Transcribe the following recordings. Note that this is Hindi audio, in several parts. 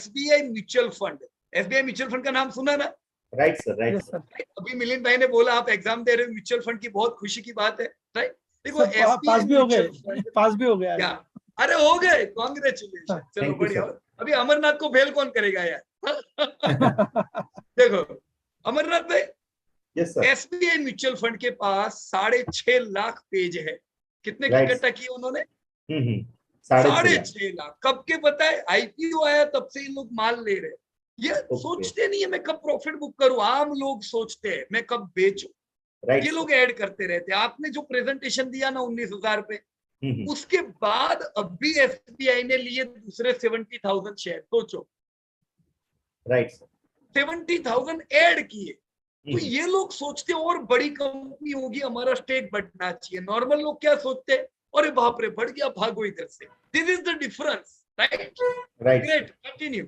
SBI mutual fund. SBI mutual fund का नाम सुना ना? Right sir, right sir. अभी मिलिंद भाई ने बोला आप एग्जाम दे रहे हो म्यूचुअल फंड की, बहुत खुशी की बात है, राइट? देखो पास भी हो गए, पास भी हो गया क्या? अरे हो गए, कांग्रेचुलेशन, चलो बढ़िया। अभी अमरनाथ को फेल कौन करेगा यार? देखो अमरनाथ भाई, yes sir, SBI mutual fund के पास 6.5 लाख पेज है। कितने की इकट्ठा किए उन्होंने? 6.5 लाख। कब के पता है? आईपीओ आया तब से ये लोग माल ले रहे। ये सोचते नहीं है मैं कब प्रॉफिट बुक करूं, आम लोग सोचते हैं मैं कब बेचूं। ये लोग ऐड करते रहते हैं। आपने जो प्रेजेंटेशन दिया ना 19,000 पे, उसके बाद अभी एसबीआई ने लिए दूसरे 70,000 शेयर। सोचो, राइट सर, 70,000 ऐड किए। तो ये लोग सोचते और बड़ी कंपनी होगी, हमारा स्टेक बढ़ना चाहिए। नॉर्मल लोग क्या सोचते हैं? अरे बाप रे बढ़ गया, भागो इधर से। This is the difference, right? Right, great, continue.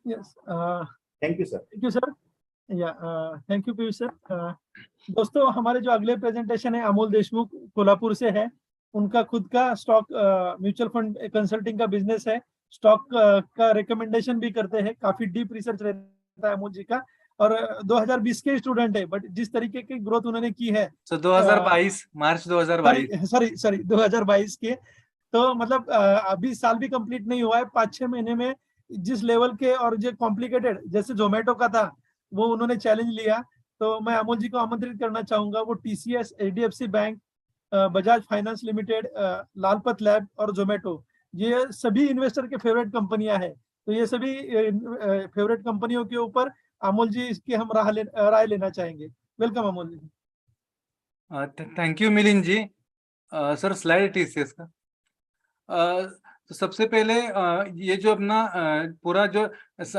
Yes, thank you sir. Thank you sir. या थैंक यू पीयूष सर। दोस्तों, हमारे जो अगले प्रेजेंटेशन है अमोल देशमुख कोल्हापुर से है। उनका खुद का स्टॉक म्यूचुअल फंड कंसल्टिंग का बिजनेस है। स्टॉक का रिकमेंडेशन भी करते हैं। काफी डीप रिसर्च रहता है अमोल जी का। और 2020 के स्टूडेंट है, बट जिस तरीके की ग्रोथ उन्होंने की है, 2022 मार्च 2022 सॉरी 2022 के, तो मतलब अभी साल भी कंप्लीट नहीं हुआ है, 5-6 महीने में जिस लेवल के और जो कॉम्प्लिकेटेड जैसे जोमेटो का था वो उन्होंने चैलेंज लिया। तो मैं अमोल जी को आमंत्रित करना चाहूंगा। वो TCS, HDFC bank, Bajaj finance limited, Lal Path lab और जोमेटो, ये सभी इन्वेस्टर के फेवरेट कंपनियां हैं। तो ये सभी फेवरेट कंपनियों के ऊपर अमोल जी इसकी हम राय लेना चाहेंगे। Welcome Amol ji. Thank you Milind ji. Sir slide TCS का। तो सबसे पहले ये जो अपना पूरा जो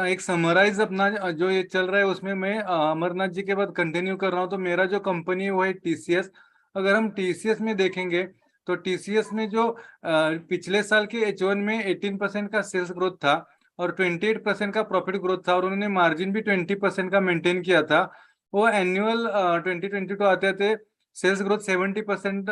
एक समराइज अपना जो ये चल रहा है उसमें मैं अमरनाथ जी के बाद कंटिन्यू कर रहा हूँ। तो मेरा जो कंपनी है वो है टीसीएस। अगर हम टीसीएस में देखेंगे तो टीसीएस में जो पिछले साल के H1 में 18% का सेल्स ग्रोथ था और 28% का प्रॉफिट ग्रोथ था और उन्होंने मार्जिन भी 20% का मेंटेन किया था। वो एनुअल 2022 आते थे सेल्स ग्रोथ 70%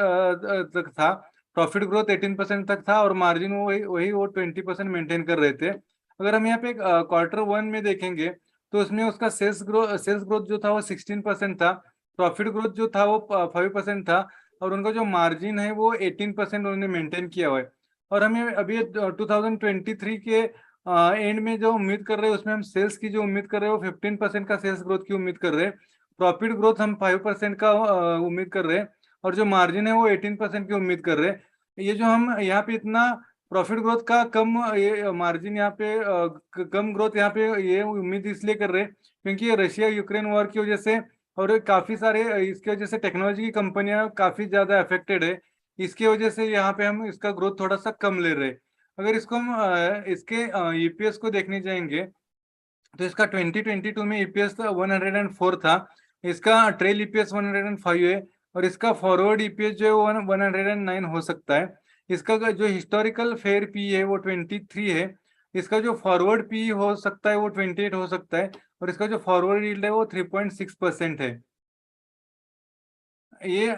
तक था, प्रॉफिट ग्रोथ 18% तक था और मार्जिन वही वो 20% मेंटेन कर रहे थे। अगर हम यहाँ पे Q1 में देखेंगे तो उसमें उसका सेल्स ग्रोथ जो था वो 16% था, प्रॉफिट ग्रोथ जो था वो 5% था और उनका जो मार्जिन है वो 18% उन्होंने मेंटेन किया हुआ है। और हमें अभी 2023 के एंड में जो उम्मीद कर रहे हैं उसमें हम सेल्स की जो उम्मीद कर रहे हैं वो 15% का सेल्स ग्रोथ की उम्मीद कर रहे हैं, प्रॉफिट ग्रोथ हम 5% का उम्मीद कर रहे हैं और जो मार्जिन है वो 18% की उम्मीद कर रहे हैं। ये जो हम यहाँ पे इतना प्रॉफिट ग्रोथ का कम, ये मार्जिन यहाँ पे कम ग्रोथ यहाँ पे ये उम्मीद इसलिए कर रहे हैं क्योंकि ये रशिया यूक्रेन वॉर की वजह से और काफी सारे इसके वजह से टेक्नोलॉजी की कंपनियां काफी ज्यादा अफेक्टेड है। इसकी वजह से यहाँ पे हम इसका ग्रोथ थोड़ा सा कम ले रहे हैं। अगर इसको हम इसके ईपीएस को देखने जाएंगे तो इसका 2022 में ईपीएस 104 था, इसका ट्रेल ईपीएस 105 है और इसका फॉरवर्ड ईपीएस जो है 109 हो सकता है। इसका जो हिस्टोरिकल फेयर पी है वो 23 है, इसका जो फॉरवर्ड पी हो सकता है वो 28 हो सकता है और इसका जो फॉरवर्ड यील्ड है वो 3.6% है। ये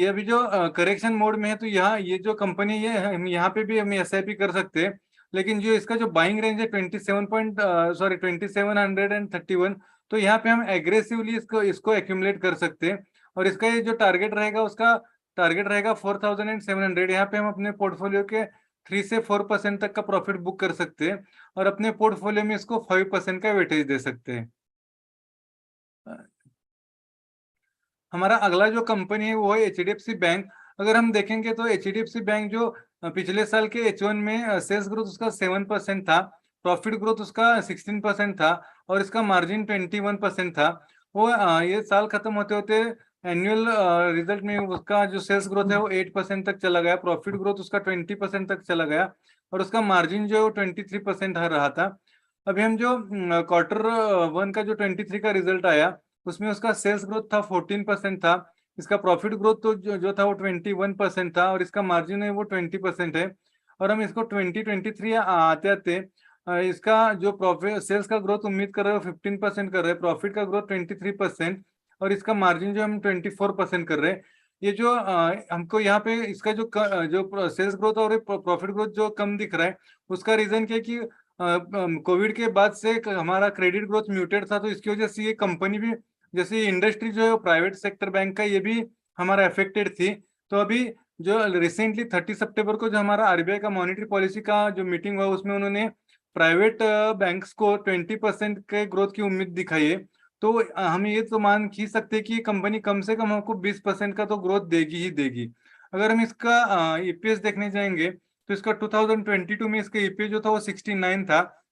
अभी जो करेक्शन मोड में है तो यहाँ ये जो कंपनी ये हम यहाँ पे भी हम एसआईपी कर सकते हैं, लेकिन जो इसका जो बाइंग रेंज है 2731, तो यहाँ पे हम एग्रेसिवली इसको एक्यूमुलेट कर सकते हैं और इसका ये जो टारगेट रहेगा उसका टारगेट रहेगा 4700। यहाँ पे हम अपने पोर्टफोलियो के 3 से 4% तक का प्रॉफिट बुक कर सकते हैं और अपने पोर्टफोलियो में इसको 5% का वेटेज दे सकते हैं। हमारा अगला जो कंपनी है वो है एचडीएफसी बैंक। अगर हम देखेंगे तो एचडीएफसी बैंक जो पिछले साल के H1 में सेल्स ग्रोथ उसका 7% था, प्रॉफिट ग्रोथ उसका 16% था और इसका मार्जिन 21% था। वो ये साल खत्म होते होते एनुअल रिजल्ट में उसका जो सेल्स ग्रोथ है वो 8% तक चला गया, प्रॉफिट ग्रोथ उसका 20% तक चला गया और उसका मार्जिन जो है वो 23% रहा था। अभी हम जो Q1 का जो 23 का रिजल्ट आया उसमें उसका सेल्स ग्रोथ था 14% था, इसका प्रॉफिट ग्रोथ तो जो था वो 21% था और इसका मार्जिन है वो 20% है। और हम इसको 2023 आते आते इसका जो प्रॉफिट सेल्स का ग्रोथ उम्मीद कर रहे हो 15% कर रहे हैं, प्रॉफिट का ग्रोथ 23% और इसका मार्जिन जो हम 24% कर रहे हैं। ये जो हमको यहाँ पे इसका जो सेल्स ग्रोथ और प्रॉफिट ग्रोथ जो कम दिख रहा है, उसका रीजन क्या है कि कोविड के बाद से हमारा क्रेडिट ग्रोथ म्यूटेड था, तो इसकी वजह से ये कंपनी भी, जैसे इंडस्ट्री जो है प्राइवेट सेक्टर बैंक का, ये भी हमारा अफेक्टेड थी। तो अभी जो रिसेंटली 30 सितंबर को जो हमारा आरबीआई का मॉनेटरी पॉलिसी का जो मीटिंग हुआ, उसमें उन्होंने प्राइवेट बैंक्स को 20% के ग्रोथ की उम्मीद दिखाई है। तो हम ये तो मान खींच सकते हैं कि कंपनी कम से कम हमको 20% का तो ग्रोथ देगी ही देगी। अगर हम इसका ईपीएस देखने जाएंगे, तो इसका 2022 में इसका ईपीएस जो था वो 69 था,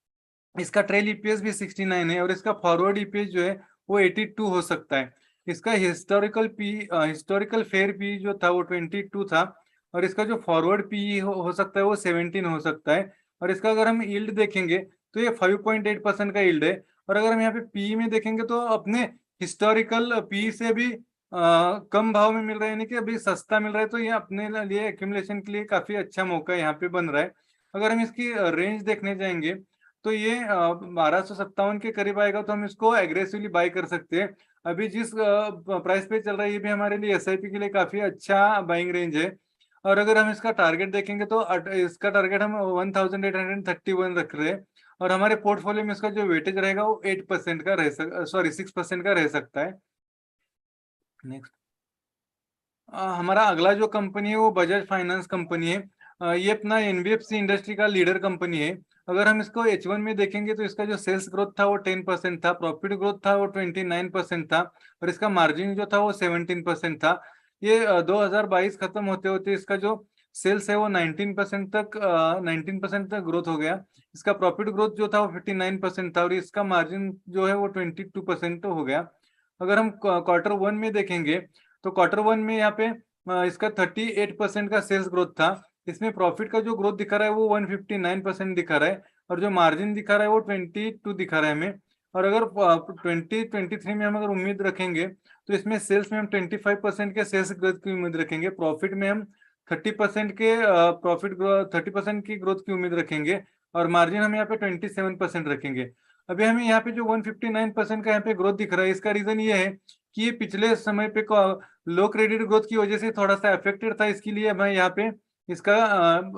इसका ट्रेल ईपीएस भी 69 है, और इसका फॉरवर्ड ईपीएस जो है वो 82 हो सकता है। इसका हिस्टोरिकल फेयर पी जो था वो 22 था, और इसका जो फॉरवर्ड पी हो सकता है वो 17 हो सकता है। और इसका अगर हम यील्ड देखेंगे तो ये 5.8% का यील्ड है। और अगर हम यहाँ पे पी में देखेंगे तो अपने हिस्टोरिकल पी से भी कम भाव में मिल रहा है, यानी कि अभी सस्ता मिल रहा है। तो ये अपने लिए एक्यूमुलेशन के लिए काफी अच्छा मौका यहाँ पे बन रहा है। अगर हम इसकी रेंज देखने जाएंगे तो ये 1257 के करीब आएगा, तो हम इसको एग्रेसिवली बाय कर सकते हैं। अभी जिस प्राइस पे चल रहा है, ये भी हमारे लिए एसआईपी के लिए काफी अच्छा बाइंग रेंज है। और अगर हम इसका टारगेट देखेंगे तो इसका टारगेट हम 1831 रख रहे हैं, और हमारे पोर्टफोलियो में इसका जो वेटेज रहेगा वो 8% का 6% का रह सकता है। नेक्स्ट, हमारा अगला जो कंपनी है वो बजाज फाइनेंस कंपनी है। ये अपना एनबीएफसी इंडस्ट्री का लीडर कंपनी है। अगर हम इसको H1 में देखेंगे तो इसका जो सेल्स ग्रोथ था वो 10% था, प्रॉफिट ग्रोथ था वो 29% था, और इसका मार्जिन जो था वो 17% था। ये 2022 खत्म होते होते इसका जो सेल्स है वो 19% तक ग्रोथ हो गया। इसका प्रॉफिट ग्रोथ जो था वो 59% था, और इसका मार्जिन जो है वो 22% हो गया। अगर हम क्वार्टर 1 में देखेंगे तो क्वार्टर 1 में यहाँ पे इसका 38% का सेल्स ग्रोथ था। इसमें प्रॉफिट का जो ग्रोथ दिखा रहा है वो 159% दिखा रहा है, और जो मार्जिन दिखा रहा है वो 22 दिखा रहा है हमें। और अगर 2023 में हम अगर उम्मीद रखेंगे तो इसमें सेल्स में हम 25% के सेल्स ग्रोथ की उम्मीद रखेंगे, प्रॉफिट में हम 30% के 30% की ग्रोथ की उम्मीद रखेंगे, और मार्जिन हम यहाँ पे 27% रखेंगे। अभी हमें यहाँ पे जो 159% का यहाँ पे ग्रोथ दिख रहा है, इसका रीजन ये है कि ये पिछले समय पे लो क्रेडिट ग्रोथ की वजह से थोड़ा सा अफेक्टेड था, इसके लिए हमें यहाँ पे इसका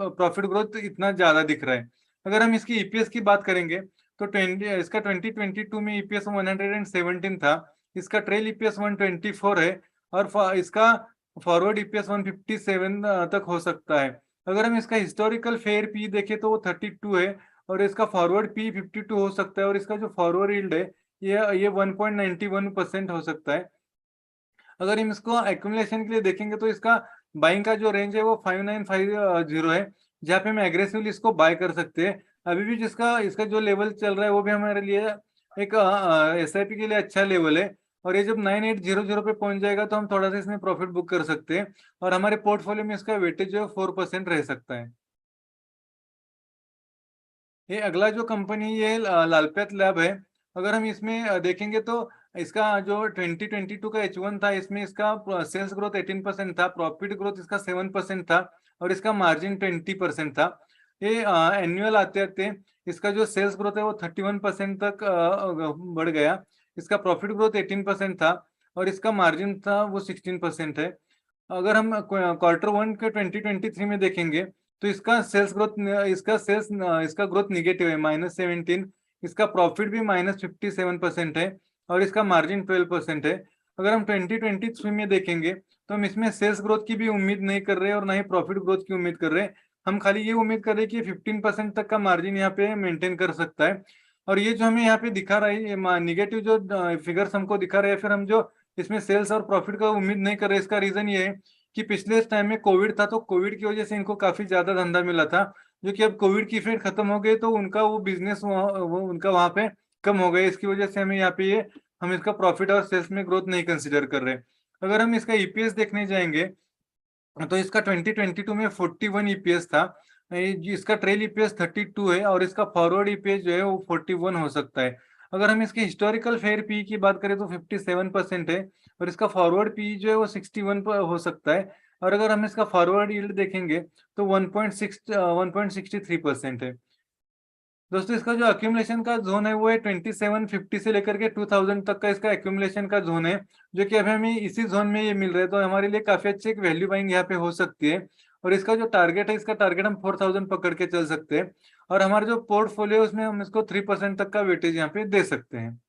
प्रॉफिट ग्रोथ इतना ज्यादा दिख रहा है। अगर हम इसकी ईपीएस की बात करेंगे तो इसका 2022 में ईपीएस 117 था, इसका ट्रेल ईपीएस 124 है, और इसका फॉरवर्ड ईपीएस 157 तक हो सकता है। अगर हम इसका हिस्टोरिकल फेयर पी देखें तो वो 32 है, और इसका फॉरवर्ड पी 52 हो सकता है, और इसका जो फॉरवर्ड यील्ड है ये 1.91% हो सकता है। अगर हम इसको एक्यूमुलेशन के लिए देखेंगे तो इसका बाइंग का जो रेंज है वो 5950 है, जहाँ पे हम एग्रेसिवली इसको बाय कर सकते हैं। अभी भी जिसका इसका जो लेवल चल रहा है वो भी हमारे लिए एक एसआईपी के लिए अच्छा लेवल है, और ये जब 9800 पे पहुंच जाएगा तो हम थोड़ा सा इसमें प्रॉफिट बुक कर सकते हैं, और हमारे पोर्टफोलियो में इसका वेटेज जो है 4% रह सकता है। ये अगला जो कंपनी ये लालपेट लैब है। अगर हम इसमें देखेंगे तो इसका जो 2022 का H1 था, इसमें इसका सेल्स ग्रोथ 18% था, प्रॉफिट ग्रोथ इसका 7% था, और इसका मार्जिन 20% था। ये एनुअल आते आते इसका जो सेल्स ग्रोथ है वो 31% तक बढ़ गया। इसका प्रॉफिट ग्रोथ 18% था, और इसका मार्जिन था वो 16% है। अगर हम क्वार्टर 1 के 2023 में देखेंगे तो इसका ग्रोथ निगेटिव है, -17। इसका प्रॉफिट भी -57% है, और इसका मार्जिन 12% है। अगर हम 2023 में देखेंगे तो हम इसमें सेल्स ग्रोथ की भी उम्मीद नहीं कर रहे और ना ही प्रॉफिट ग्रोथ की उम्मीद कर रहे हैं। हम खाली ये उम्मीद कर रहे हैं कि 15% तक का मार्जिन यहाँ पे मेंटेन कर सकता है। और ये जो हमें यहाँ पे दिखा रहा है निगेटिव जो फिगर्स हमको दिखा रहे हैं, फिर हम जो इसमें सेल्स और प्रॉफिट का उम्मीद नहीं कर रहे, इसका रीजन ये है कि पिछले टाइम में कोविड था, तो कोविड की वजह से इनको काफी ज्यादा धंधा मिला था, जो कि अब कोविड की इफेक्ट खत्म हो गई तो उनका वो बिजनेस उनका वहां पे कम हो गया। इसकी वजह से हमें यहाँ पे हम इसका प्रॉफिट और सेल्स में ग्रोथ नहीं कंसिडर कर रहे। अगर हम इसका ईपीएस देखने जाएंगे तो इसका 2022 में 41 ईपीएस था, इसका ट्रेल ईपीएस 32 है, और इसका फॉरवर्ड ईपीएस जो है वो 41 हो सकता है। अगर हम इसके हिस्टोरिकल फेयर पी की बात करें तो 57% है, और इसका फॉरवर्ड पी जो है वो 61 पर हो सकता है। और अगर हम इसका फॉरवर्ड यील्ड देखेंगे तो 1.63% है। दोस्तों इसका जो एक्यूमुलेशन का जोन है वो है 2750 से लेकर के 2000 तक का इसका एक्यूमुलेशन का जोन है, जो कि अभी हमें इसी जोन में ये मिल रहा है, तो हमारे लिए काफी अच्छी एक वैल्यू बाइंग यहाँ पे हो सकती है। और इसका जो टारगेट है, इसका टारगेट हम 4000 पकड़ के चल सकते हैं, और हमारा जो पोर्टफोलियो उसमें हम इसको 3% तक का वेटेज यहाँ पे दे सकते हैं।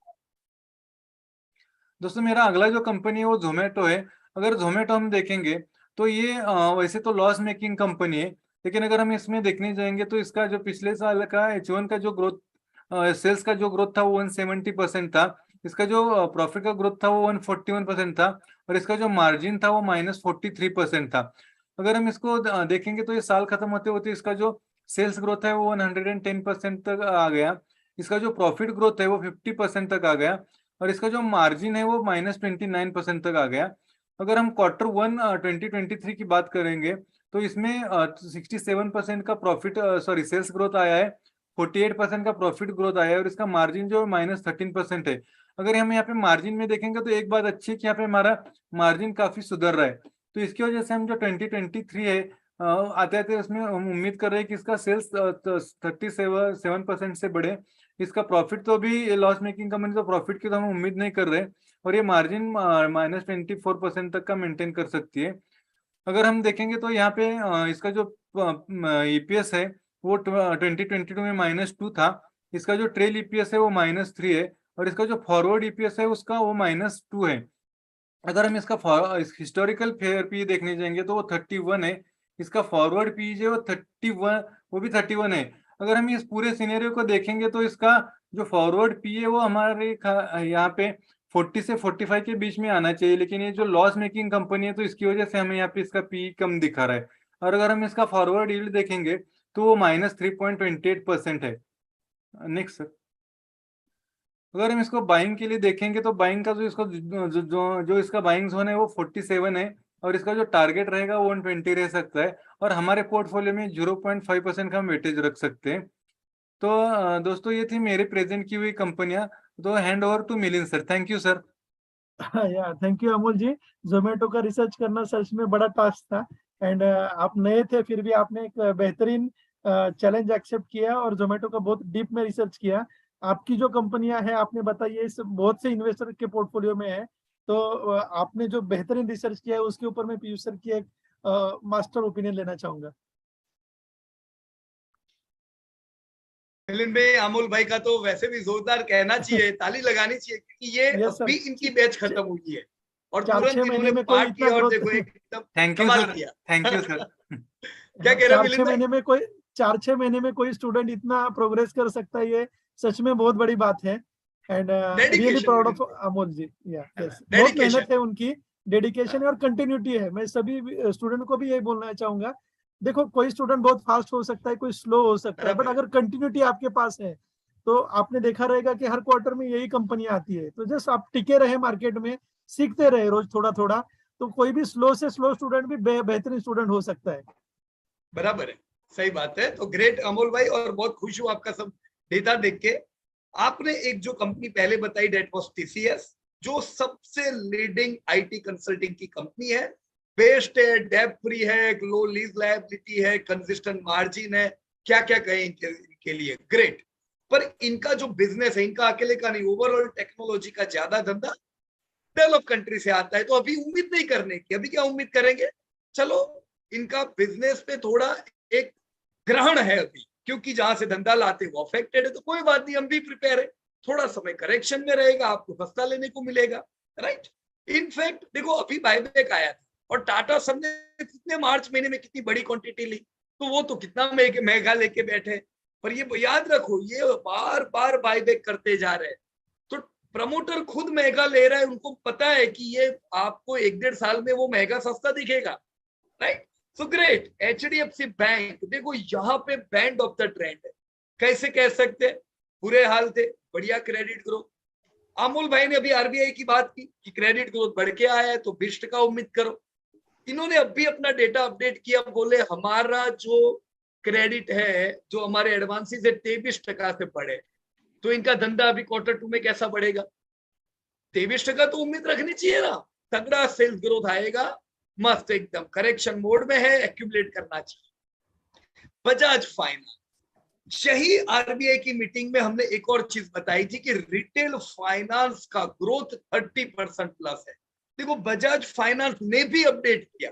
दोस्तों मेरा अगला जो कंपनी है वो जोमेटो है। अगर जोमेटो हम देखेंगे तो ये वैसे तो लॉस मेकिंग कंपनी है, लेकिन अगर हम इसमें देखने जाएंगे तो इसका जो पिछले साल का H1 का जो ग्रोथ, सेल्स का जो ग्रोथ था वो 170% था, इसका जो प्रॉफिट का ग्रोथ था वो 141% था, और इसका जो मार्जिन था वो -43% था। अगर हम इसको देखेंगे तो ये साल खत्म होते होते इसका जो सेल्स ग्रोथ है वो 110% तक आ गया, इसका जो प्रॉफिट ग्रोथ है वो 50% तक आ गया, और इसका जो मार्जिन है वो -29% तक आ गया। अगर हम Q1 2023 की बात करेंगे तो इसमें 67% का प्रॉफिट सेल्स ग्रोथ आया है, 48% का प्रॉफिट ग्रोथ आया है, और इसका मार्जिन जो -13% है। अगर हम यहाँ पे मार्जिन में देखेंगे तो एक बात अच्छी है कि यहाँ पे हमारा मार्जिन काफी सुधर रहा है, तो इसकी वजह से हम जो 2023 है आते आते उसमें हम उम्मीद कर रहे हैं कि इसका सेल्स 37% से बढ़े। इसका प्रॉफिट तो अभी लॉस मेकिंग कंपनी, तो प्रॉफिट की तो हम उम्मीद नहीं कर रहे, और ये मार्जिन -24% तक का मेंटेन कर सकती है। अगर हम देखेंगे तो यहाँ पे इसका जो ईपीएस है वो 2022 में -2 था, इसका जो ट्रेल ईपीएस है वो -3 है, और इसका जो फॉरवर्ड ईपीएस है उसका वो -2 है। अगर हम इसका हिस्टोरिकल फेयर पी देखने जाएंगे तो वो 31 है, इसका फॉरवर्ड पी जो 31, वो भी 31 है। अगर हम इस पूरे सिनेरियो को देखेंगे तो इसका जो फॉरवर्ड पी है वो हमारे यहाँ पे 40 से 45 के बीच में आना चाहिए, लेकिन ये जो लॉस मेकिंग कंपनी है तो इसकी वजह से हमें यहाँ पे इसका पी कम दिखा रहा है। और अगर हम इसका फॉरवर्ड यील्ड देखेंगे तो वो -3.28% है। Next sir. अगर हम इसको बाइंग के लिए देखेंगे तो बाइंग का जो इसको जो इसका बाइंग जोन है वो 47 है, और इसका जो टारगेट रहेगा वो 120 रह सकता है, और हमारे पोर्टफोलियो में 0.5% का हम वेटेज रख सकते हैं। तो दोस्तों ये थी मेरे प्रेजेंट की हुई कंपनियां। तो hand over to Milind sir. Thank you sir. या थैंक यू अमोल जी। जोमेटो का रिसर्च करना सच में बड़ा टास्क था, एंड आप नए थे फिर भी आपने एक बेहतरीन चैलेंज एक्सेप्ट किया और जोमेटो का बहुत डीप में रिसर्च किया। आपकी जो कंपनियां हैं आपने बताई है, इस बहुत से इन्वेस्टर के पोर्टफोलियो में है, तो आपने जो बेहतरीन रिसर्च किया है उसके ऊपर मैं पीयूष सर की एक मास्टर ओपिनियन लेना चाहूंगा। मिलिंद भाई, अमोल भाई का तो वैसे भी जोरदार कहना चाहिए, ताली लगानी चाहिए, क्योंकि ये Yes, अभी इनकी बैच खत्म हुई है और 4-6 तुरंत महीने इन्होंने में कोई पार्ट इतना किया और ग्रोथ देखो एकदम थैंक यू कमाल सर। किया। Thank you sir. क्या कह रहे हैं मिलिंद भाई? 4-6 महीने में कोई स्टूडेंट इतना प्रोग्रेस कर सकता है, ये सच में बहुत बड़ी बात है, and really proud of Amol ji. या यस, बहुत मेहनत है उनकी, डेडिकेशन है और कंटिन्यूटी है। मैं सभी स्टूडेंट को भी यही बोलना चाहूंगा, देखो कोई स्टूडेंट बहुत फास्ट हो सकता है, कोई स्लो हो सकता है, बट अगर कंटिन्यूटी आपके पास है तो आपने देखा रहेगा कि हर क्वार्टर में यही कंपनियां आती है। तो जस्ट आप टिके रहे मार्केट में, सीखते रहे रोज थोड़ा थोड़ा, तो कोई भी स्लो से स्लो स्टूडेंट भी बेहतरीन स्टूडेंट हो सकता है। बराबर है, सही बात है। तो ग्रेट अमोल भाई, और बहुत खुश हूं आपका सब डेटा देख के। आपने एक जो कंपनी पहले बताई डेट वाज टीसीएस, जो सबसे लीडिंग आईटी कंसल्टिंग की कंपनी है, बेस्ट है, डेब्ट फ्री है, लो लीज लायबिलिटी है, कंसिस्टेंट मार्जिन है, क्या क्या कहें इनके लिए, ग्रेट। पर इनका जो बिजनेस है, इनका अकेले का नहीं, ओवरऑल टेक्नोलॉजी का ज्यादा धंधा डेवलप कंट्री से आता है। तो अभी उम्मीद नहीं करने की, अभी क्या उम्मीद करेंगे, चलो इनका बिजनेस पे थोड़ा एक ग्रहण है अभी, क्योंकि जहां से धंधा लाते वो अफेक्टेड है, तो कोई बात नहीं, हम भी प्रिपेयर है, थोड़ा समय करेक्शन में रहेगा, आपको सस्ता लेने को मिलेगा, राइट। इनफैक्ट देखो अभी बायबैक आया था और टाटा सब ने कितने मार्च महीने में कितनी बड़ी क्वांटिटी ली, तो वो तो कितना महंगा लेके बैठे। पर ये याद रखो, ये बार बार बायबैक करते जा रहे हैं, तो प्रमोटर खुद महंगा ले रहा है, उनको पता है कि ये आपको 1-1.5 साल में वो महंगा सस्ता दिखेगा, right. So great. HDFC bank देखो यहाँ पे बैंड ऑफ द ट्रेंड है, कैसे कह सकते हैं, बुरे हाल थे, बढ़िया क्रेडिट ग्रोथ। अमोल भाई ने अभी आरबीआई की बात की कि क्रेडिट ग्रोथ बढ़ के आया है, तो बिस्ट का उम्मीद करो। इन्होंने अभी अपना डेटा अपडेट किया, बोले हमारा जो क्रेडिट है, जो हमारे एडवांसेस है 23% से बढ़े, तो इनका धंधा अभी Q2 में कैसा बढ़ेगा? 23% तो उम्मीद रखनी चाहिए ना, तगड़ा सेल्स ग्रोथ आएगा, मस्त एकदम, करेक्शन मोड में है, एक्यूमुलेट करना चाहिए। बजाज फाइनेंस, यही आरबीआई की मीटिंग में हमने एक और चीज बताई थी कि रिटेल फाइनेंस का ग्रोथ 30% प्लस है। देखो बजाज फाइनेंस ने भी अपडेट किया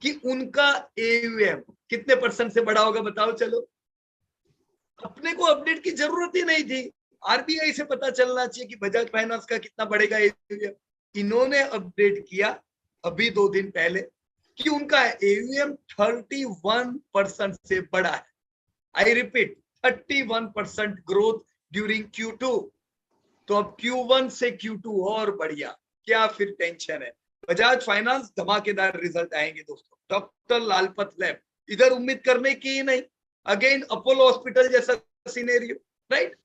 कि उनका एयूएम कितने परसेंट से बढ़ा होगा, बताओ चलो। अपने को अपडेट की जरूरत ही नहीं थी, आरबीआई से पता चलना चाहिए कि बजाज फाइनेंस का कितना बढ़ेगा एयूएम। इन्होंने अपडेट किया अभी 2 दिन पहले कि उनका एयूएम 31% से बढ़ा है। I repeat 31% growth during Q2। तो अब Q1 से Q2 और बढ़िया, क्या फिर टेंशन है। बजाज फाइनेंस धमाकेदार रिजल्ट आएंगे दोस्तों। डॉक्टर लालपत लैब इधर उम्मीद करने की ही नहीं। अगेन अपोलो हॉस्पिटल जैसा सिनेरियो, राइट।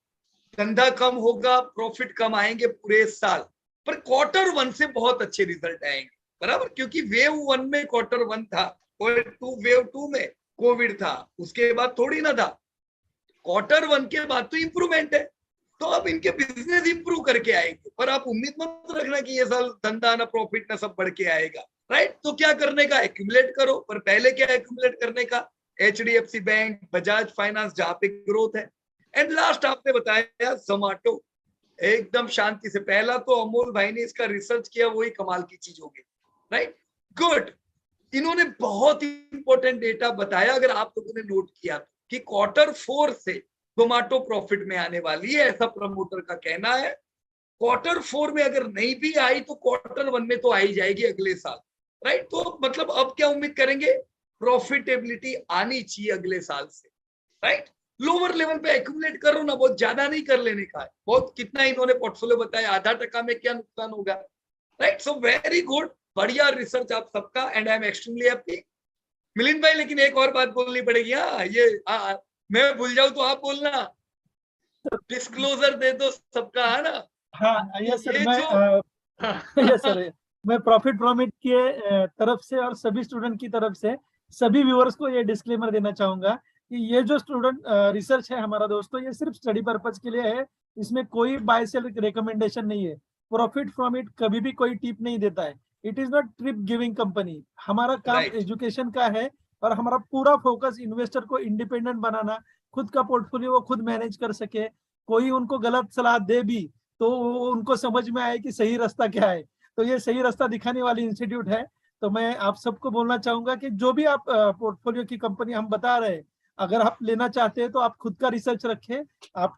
धंधा कम होगा, प्रॉफिट कम आएंगे पूरे साल, पर Q1 से बहुत अच्छे रिजल्ट आएंगे, बराबर। क्योंकि वेव 1 में Q1 था, वेव 2 में कोविड था, उसके बाद थोड़ी ना था। Q1 के बाद तो इंप्रूवमेंट है, तो अब इनके बिजनेस इंप्रूव करके आएंगे। पर आप उम्मीद मत रखना कि ये साल धंधा ना प्रॉफिट ना सब बढ़ के आएगा, राइट। तो क्या करने का, एक्यूमुलेट करो। पर पहले क्या एक्यूमुलेट करने का, HDFC बैंक, बजाज फाइनेंस जहां पे ग्रोथ है। एंड लास्ट आपने बताया जोमैटो, एकदम शांति से। पहला तो अमोल भाई ने इसका रिसर्च किया, वही कमाल की चीज होगी, राइट। गुड। इन्होंने बहुत इंपॉर्टेंट डेटा बताया, अगर आप लोगों ने नोट किया तो, कि Q4 से जोमैटो प्रॉफिट में आने वाली है, ऐसा प्रमोटर का कहना है। Q4 में अगर नहीं भी आई तो Q1 में तो आई जाएगी अगले साल, राइट। तो मतलब अब क्या उम्मीद करेंगे, प्रॉफिटेबिलिटी आनी चाहिए अगले साल से, राइट। लोअर लेवल पे एक्यूमुलेट करो ना, बहुत ज्यादा नहीं कर लेने का है। बहुत कितना इन्होंने पोर्टफोलियो बताया, 0.5% में क्या नुकसान होगा, राइट। सो वेरी गुड, बढ़िया रिसर्च आप सबका, and I am extremely happy. Milind भाई लेकिन एक और बात बोलनी पड़ेगी। हाँ, ये मैं भूल जाऊं तो आप बोलना, डिस्क्लोजर दे दो सबका, है ना। हाँ यस सर, ये मैं जो यस सर, मैं प्रॉफिट प्रॉमिट के तरफ से और सभी स्टूडेंट की तरफ से सभी व्यूअर्स को ये डिस्क्लेमर देना चाहूंगा कि ये जो स्टूडेंट रिसर्च है हमारा दोस्तों, ये सिर्फ स्टडी पर्पज के लिए है। इसमें कोई बाय सेल रिकमेंडेशन नहीं है। प्रॉफिट फ्रॉम इट कभी भी कोई टिप नहीं देता है। It is not trip giving company. हमारा काम Right. एजुकेशन का है और हमारा पूरा फोकस इन्वेस्टर को इंडिपेंडेंट बनाना, खुद का पोर्टफोलियो वो खुद मैनेज कर सके। कोई उनको गलत सलाह दे भी तो उनको समझ में आए कि सही रास्ता क्या है। तो ये सही रास्ता दिखाने वाली इंस्टीट्यूट है। तो मैं आप सबको बोलना चाहूंगा कि जो भी आप पोर्टफोलियो की कंपनी हम बता रहे हैं, अगर आप लेना चाहते हैं तो आप खुद का रिसर्च रखें। आप